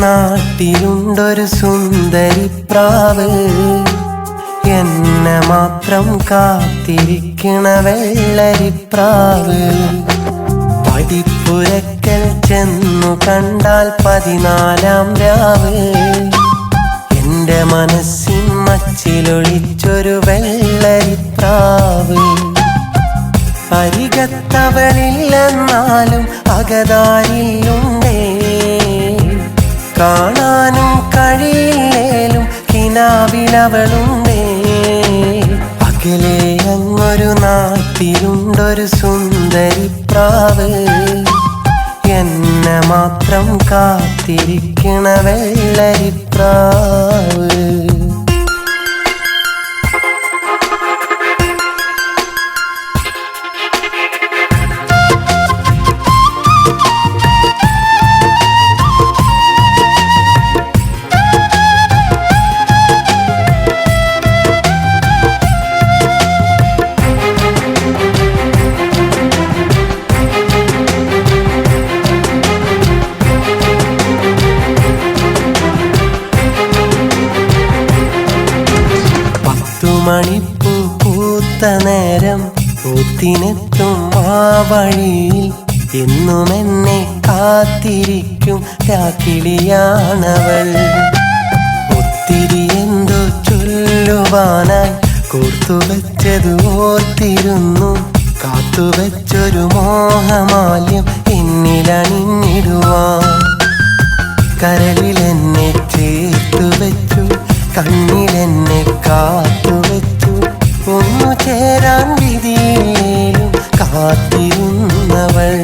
നാട്ടിലുണ്ടൊരു സുന്ദരിപ്രാവ്, എന്നെ മാത്രം കാത്തിരിക്കണ വെള്ളരിപ്രാവ്. പടിപ്പുരക്കൽ ചെന്നു കണ്ടാൽ 14-ാം രാവ്, എന്റെ മനസ്സിൻ മച്ചിലൊളിച്ചൊരു വെള്ളരിപ്രാവ്. അരികത്തവളില്ലെന്നാലും അകതാരിലുണ്ടേ, കാണാനും കഴിയില്ലേലും കിനാവിലവളുണ്ടേ. അകലെ അങ്ങൊരു നാട്ടിലുണ്ടൊരു സുന്ദരിപ്രാവ്, എന്നെ മാത്രം കാത്തിരിക്കണ വെള്ളരിപ്രാവ്. മണിപ്പൂ പൂത്ത നേരം പൂത്തിനെത്തും ആ വഴിയിൽ എന്നും എന്നെ കാത്തിരിക്കും രാക്കിളിയാണവൾ. ഒത്തിരി എന്തോ ചൊല്ലുവാനായി കോർത്തുവെച്ചത് ഓർത്തിരുന്നു, കാത്തുവെച്ചൊരു മോഹമാല്യം എന്നിലണിഞ്ഞിടുവാൻ. കരളിലെന്നെ ചേർത്തുവെച്ചു, കണ്ണിലെന്നെ കാത്തുവെച്ചു, ഒന്നു ചേരാൻ വിധിയിലും കാത്തിരുന്നവൾ.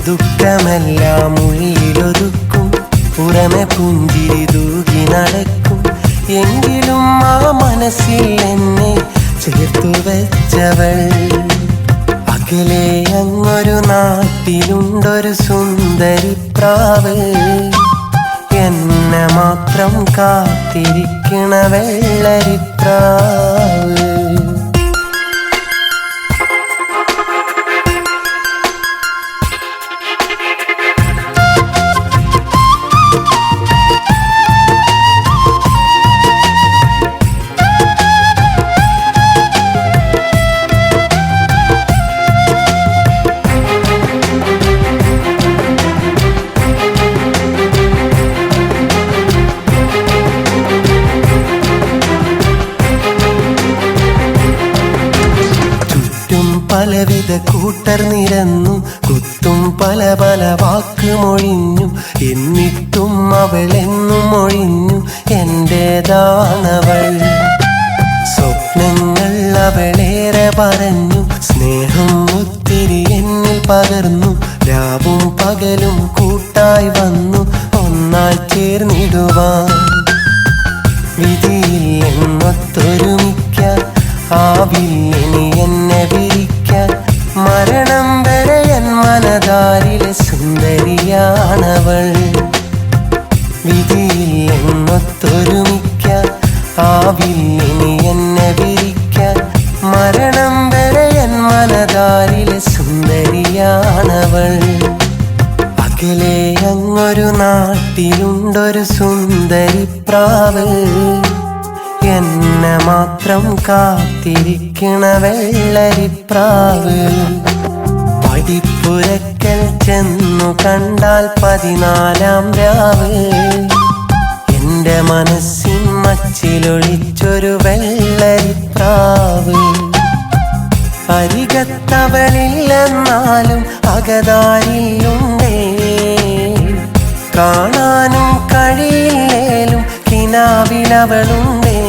ദുഃഖമെല്ലാം ഉള്ളിലൊതുക്കും, പുറമെ പുഞ്ചിരി തൂകി നടക്കും, എങ്കിലും ആ മനസ്സിൽ എന്നെ ചേർത്തു വെച്ചവൾ. അകലെ അങ്ങൊരു നാട്ടിലുണ്ടൊരു സുന്ദരിപ്രാവ്, എന്നെ മാത്രം കാത്തിരിക്കണ വെള്ളരിപ്രാവ്. പലവിധ കൂട്ടർ നിരന്നു, കുത്തും പല പല വാക്കുമൊഴിഞ്ഞു, എന്നിട്ടും അവളെന്നും ഒഴിഞ്ഞു എന്റേതാണവൾ. സ്വപ്നങ്ങൾ അവളേറെ പറഞ്ഞു, സ്നേഹം ഒത്തിരി എന്നിൽ പകർന്നു, രാവും പകലും കൂട്ടായി വന്നു ഒന്നായി ചേർന്നിടുവാൻ. വിധിയിൽ എന്നൊത്തൊരുമിക്കാൻ ആവില്ലിനി എന്നെ വിരിക്കാൻ, മരണം വരെ എൻ മനതാരിലെ സുന്ദരിയാണവൾ. വിധിയിൽ എന്നൊത്തൊരുമിക്കാൻ ആവില്ലിനി എന്നെ വിരിക്കാൻ, മരണം വരെ എൻ മനതാരിലെ സുന്ദരിയാണവൾ. അകലെ അങ്ങൊരു നാട്ടിലുണ്ടൊരു സുന്ദരിപ്രാവ്, എന്നെ മാത്രം കാത്തിരിക്കണ വെള്ളരിപ്രാവ്. പടിപ്പുരക്കൽ ചെന്നു കണ്ടാൽ 14-ാം രാവ്, എന്റെ മനസ്സിൻ മച്ചിലൊളിച്ചൊരു വെള്ളരിപ്രാവ്. അരികത്തവളില്ലെന്നാലും അകതാരിലുണ്ടേ, കാണാനും കഴിയില്ലേലും കിനാവിലവളുണ്ടേ.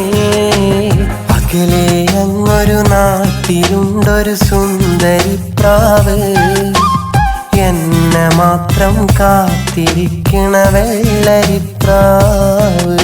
അകലെ അങ്ങൊരു നാട്ടിലുണ്ടൊരു സുന്ദരിപ്രാവ്, എന്നെ മാത്രം കാത്തിരിക്കണ വെള്ളരിപ്രാവ്.